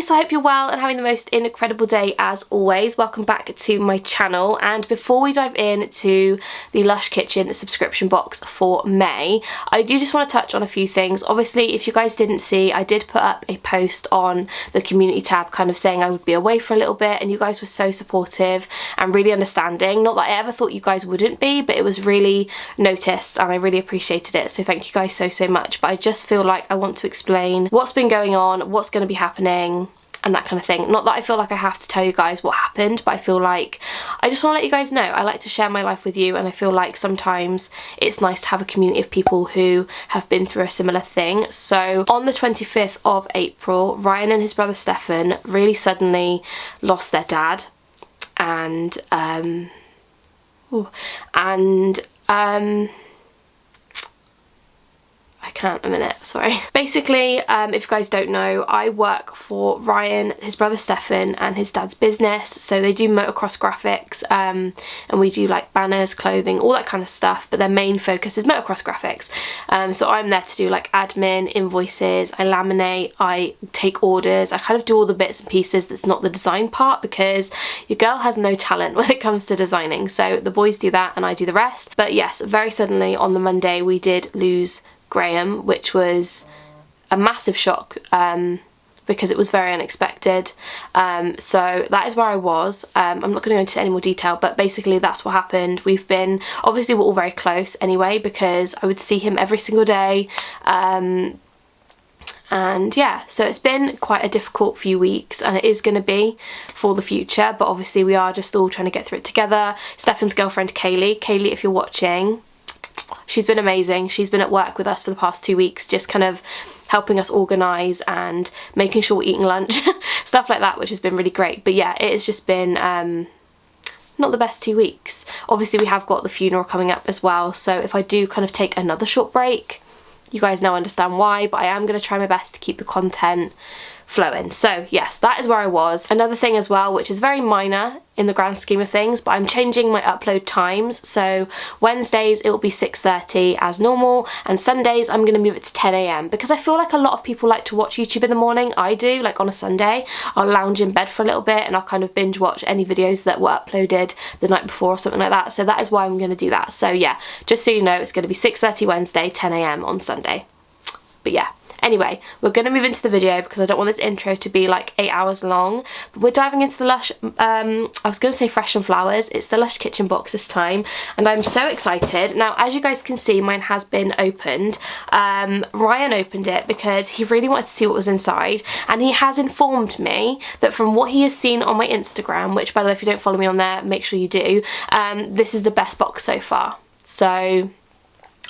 guys, so I hope you're well and having the most incredible day as always. Welcome back to my channel, and before we dive into the Lush Kitchen subscription box for May, I do just want to touch on a few things. Obviously, if you guys didn't see, I did put up a post on the community tab kind of saying I would be away for a little bit, and you guys were so supportive and really understanding. Not that I ever thought you guys wouldn't be, but it was really noticed and I really appreciated it, so thank you guys so much. But I just feel like I want to explain what's been going on, what's going to be happening, and that kind of thing. Not that I feel like I have to tell you guys what happened, but I feel like I just want to let you guys know. I like to share my life with you, and I feel like sometimes it's nice to have a community of people who have been through a similar thing. So on the 25th of April, Ryan and his brother Stefan really suddenly lost their dad, and I can't a minute, sorry. Basically, if you guys don't know, I work for Ryan, his brother Stefan, and his dad's business. So they do motocross graphics, and we do like banners, clothing, all that kind of stuff, but their main focus is motocross graphics. So I'm there to do like admin, invoices, I laminate, I take orders, I kind of do all the bits and pieces that's not the design part, because your girl has no talent when it comes to designing. So the boys do that and I do the rest. But yes, very suddenly on the Monday we did lose Graham, which was a massive shock because it was very unexpected. So that is where I was. I'm not going to go into any more detail, but basically that's what happened. Obviously we're all very close anyway, because I would see him every single day, and yeah, so it's been quite a difficult few weeks, and it is going to be for the future, but obviously we are just all trying to get through it together. Stefan's girlfriend Kaylee, if you're watching, she's been amazing. She's been at work with us for the past 2 weeks, just kind of helping us organise and making sure we're eating lunch, stuff like that, which has been really great. But yeah, it has just been not the best 2 weeks. Obviously we have got the funeral coming up as well, so if I do kind of take another short break, you guys now understand why, but I am going to try my best to keep the content flowing. So yes, that is where I was. Another thing as well, which is very minor in the grand scheme of things, but I'm changing my upload times. So Wednesdays it will be 6:30 as normal, and Sundays I'm going to move it to 10 AM because I feel like a lot of people like to watch YouTube in the morning. I do, like on a Sunday I'll lounge in bed for a little bit and I'll kind of binge watch any videos that were uploaded the night before or something like that. So that is why I'm going to do that. So yeah, just so you know, it's going to be 6:30 Wednesday, 10 AM on Sunday. But yeah, anyway, we're going to move into the video because I don't want this intro to be like 8 hours long. But we're diving into the Lush, I was going to say Fresh and Flowers, it's the Lush Kitchen box this time, and I'm so excited. Now, as you guys can see, mine has been opened. Ryan opened it because he really wanted to see what was inside, and he has informed me that from what he has seen on my Instagram, which by the way, if you don't follow me on there, make sure you do, this is the best box so far. So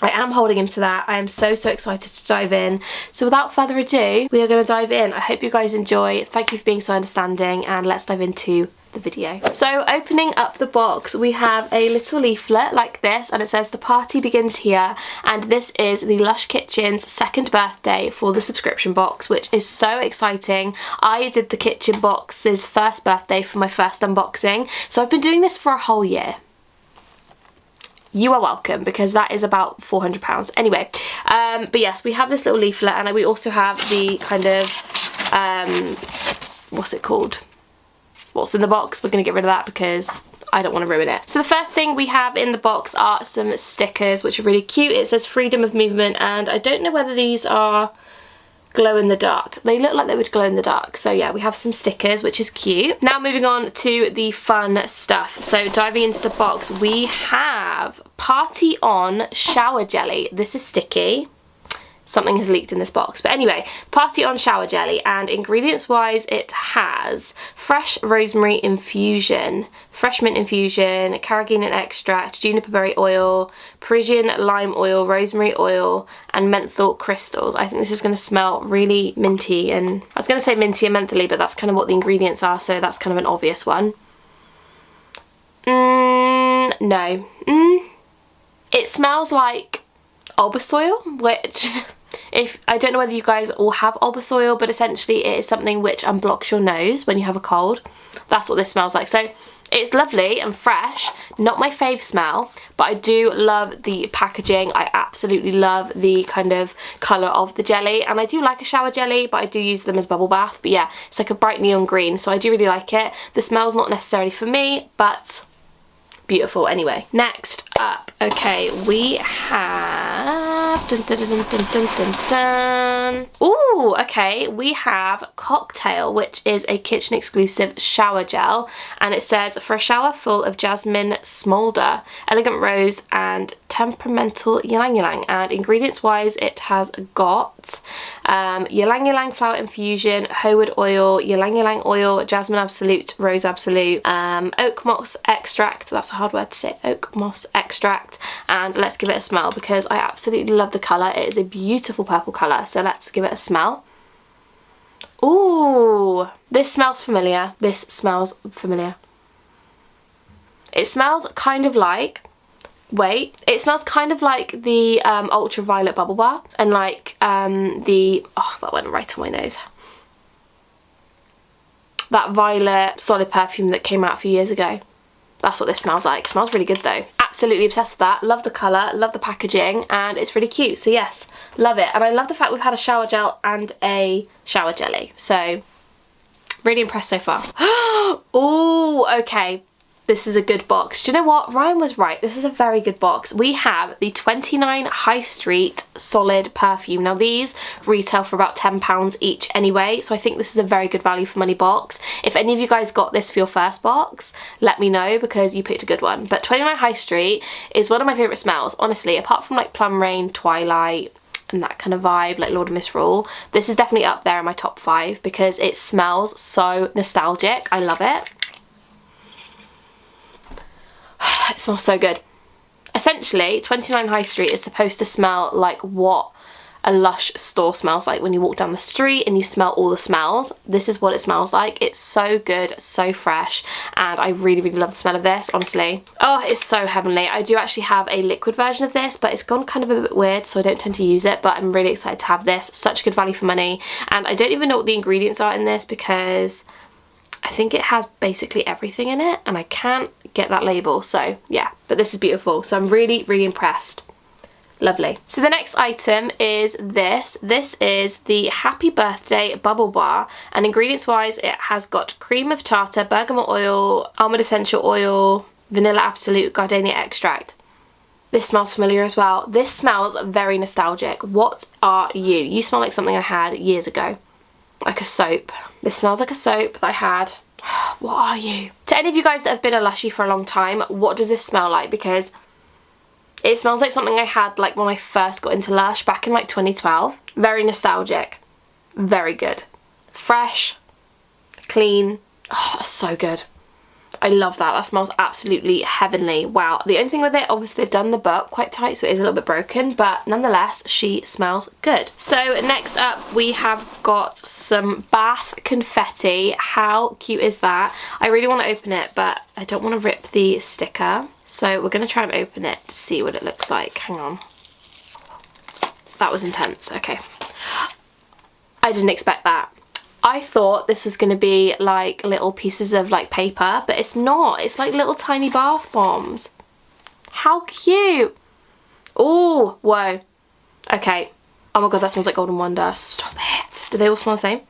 I am holding him to that. I am so excited to dive in. So without further ado, we are going to dive in. I hope you guys enjoy. Thank you for being so understanding, and let's dive into the video. So opening up the box, we have a little leaflet like this, and it says the party begins here, and this is the Lush Kitchen's second birthday for the subscription box, which is so exciting. I did the kitchen box's first birthday for my first unboxing, so I've been doing this for a whole year. You are welcome, because that is about £400. Anyway, but yes, we have this little leaflet, and we also have the kind of, what's it called? What's in the box? We're going to get rid of that because I don't want to ruin it. So the first thing we have in the box are some stickers, which are really cute. It says freedom of movement, and I don't know whether these are glow in the dark. They look like they would glow in the dark. So yeah, we have some stickers, which is cute. Now moving on to the fun stuff. So diving into the box, we have Party On shower jelly. This is sticky. Something has leaked in this box, but anyway, Party On shower jelly, and ingredients wise it has fresh rosemary infusion, fresh mint infusion, carrageenan extract, juniper berry oil, Parisian lime oil, rosemary oil, and menthol crystals. I think this is going to smell really minty, and I was going to say minty and mentholy, but that's kind of what the ingredients are, so that's kind of an obvious one. No. It smells like Olbasoil, which if I don't know whether you guys all have Olbasoil, but essentially it is something which unblocks your nose when you have a cold. That's what this smells like. So It's lovely and fresh, not my fave smell, but I do love the packaging. I absolutely love the kind of colour of the jelly, and I do like a shower jelly, but I do use them as bubble bath. But yeah, it's like a bright neon green, so I do really like it. The smell's not necessarily for me, but beautiful anyway. Next up, okay, we have dun, dun, dun, dun, dun, dun, dun. Ooh, okay, we have Cocktail, which is a kitchen exclusive shower gel, and it says for a shower full of jasmine smolder, elegant rose and temperamental ylang ylang, and ingredients wise it has got ylang ylang flower infusion, hoewood oil, ylang ylang oil, jasmine absolute, rose absolute, oak moss extract, that's a hard word to say, oak moss extract, and let's give it a smell because I absolutely love the colour. It is a beautiful purple colour, so let's give it a smell. Ooh, this smells familiar. This smells familiar. It smells kind of like, it smells kind of like the ultraviolet bubble bar, and like that went right on my nose. That violet solid perfume that came out a few years ago. That's what this smells like. It smells really good though. Absolutely obsessed with that. Love the colour, love the packaging, and it's really cute. So yes, love it. And I love the fact we've had a shower gel and a shower jelly. So really impressed so far. Oh, okay. This is a good box. Do you know what? Ryan was right. This is a very good box. We have the 29 High Street solid perfume. Now these retail for about £10 each anyway, so I think this is a very good value for money box. If any of you guys got this for your first box, let me know because you picked a good one. But 29 High Street is one of my favourite smells, honestly, apart from like Plum Rain, Twilight, and that kind of vibe, like Lord of Misrule. This is definitely up there in my top 5 because it smells so nostalgic. I love it. It smells so good. Essentially, 29 High Street is supposed to smell like what a Lush store smells like when you walk down the street and you smell all the smells. This is what it smells like. It's so good, so fresh, and I really, really love the smell of this, honestly. Oh, it's so heavenly. I do actually have a liquid version of this, but it's gone kind of a bit weird, so I don't tend to use it, but I'm really excited to have this. Such good value for money, and I don't even know what the ingredients are in this because I think it has basically everything in it and I can't get that label, so yeah, but this is beautiful, so I'm really, really impressed. Lovely. So the next item is this. This is the Happy Birthday Bubble Bar, and ingredients wise it has got cream of tartar, bergamot oil, almond essential oil, vanilla absolute, gardenia extract. This smells familiar as well. This smells very nostalgic. What are you? You smell like something I had years ago. Like a soap. This smells like a soap that I had. What are you? To any of you guys that have been a Lushie for a long time, what does this smell like? Because it smells like something I had like when I first got into Lush back in like 2012. Very nostalgic. Very good. Fresh. Clean. Oh, that's so good. I love that. That smells absolutely heavenly. Wow. The only thing with it, obviously they've done the book quite tight, so it is a little bit broken, but nonetheless, she smells good. So next up, we have got some bath confetti. How cute is that? I really want to open it, but I don't want to rip the sticker. So we're going to try and open it to see what it looks like. Hang on. That was intense. Okay. I didn't expect that. I thought this was going to be like little pieces of like paper, but it's not. It's like little tiny bath bombs. How cute. Oh, whoa. Okay. Oh my god, that smells like Golden Wonder. Stop it. Do they all smell the same?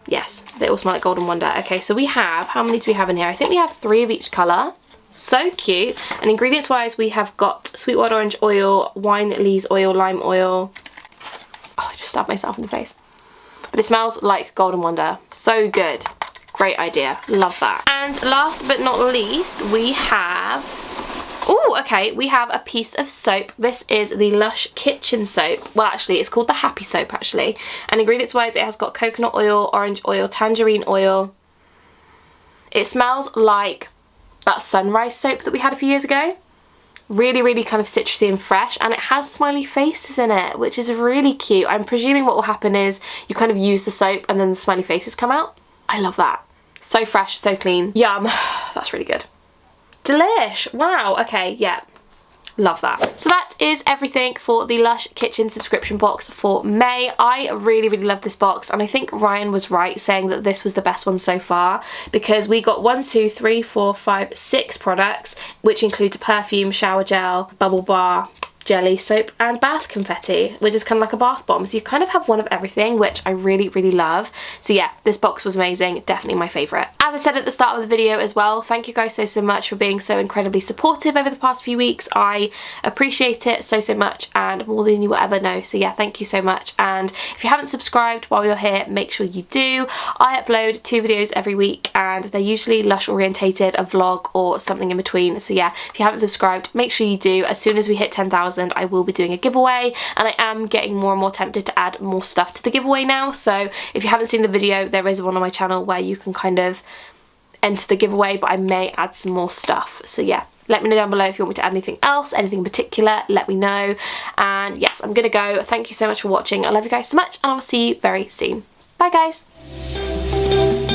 Yes, they all smell like Golden Wonder. Okay, so we have, how many do we have in here? I think we have 3 of each colour. So cute. And ingredients wise, we have got sweet wild orange oil, wine lees oil, lime oil. Oh, I just stabbed myself in the face. But it smells like Golden Wonder. So good. Great idea. Love that. And last but not least, we have... Oh, okay. We have a piece of soap. This is the Lush Kitchen Soap. Well, actually, it's called the Happy Soap, actually. And ingredients-wise, it has got coconut oil, orange oil, tangerine oil. It smells like that Sunrise soap that we had a few years ago. Really, really kind of citrusy and fresh, and it has smiley faces in it, which is really cute. I'm presuming what will happen is you kind of use the soap and then the smiley faces come out. I love that. So fresh, so clean. Yum. That's really good. Delish. Wow. Okay, yeah. love that. So that is everything for the Lush kitchen subscription box for May. I really, really love this box, and I think Ryan was right saying that this was the best one so far, because we got 6 products, which includes a perfume, shower gel, bubble bar, jelly, soap and bath confetti, which is kind of like a bath bomb. So you kind of have one of everything, which I really, really love. So yeah, this box was amazing, definitely my favourite. As I said at the start of the video as well, thank you guys so much for being so incredibly supportive over the past few weeks. I appreciate it so much, and more than you will ever know. So yeah, thank you so much. And if you haven't subscribed while you're here, make sure you do. I upload 2 videos every week, and they're usually Lush orientated, a vlog or something in between. So yeah, if you haven't subscribed, make sure you do. As soon as we hit 10,000, I will be doing a giveaway, and I am getting more and more tempted to add more stuff to the giveaway now. So if you haven't seen the video, there is one on my channel where you can kind of enter the giveaway, but I may add some more stuff. So yeah, let me know down below if you want me to add anything else, anything in particular, let me know. And yes, I'm gonna go. Thank you so much for watching. I love you guys so much, and I'll see you very soon. Bye guys.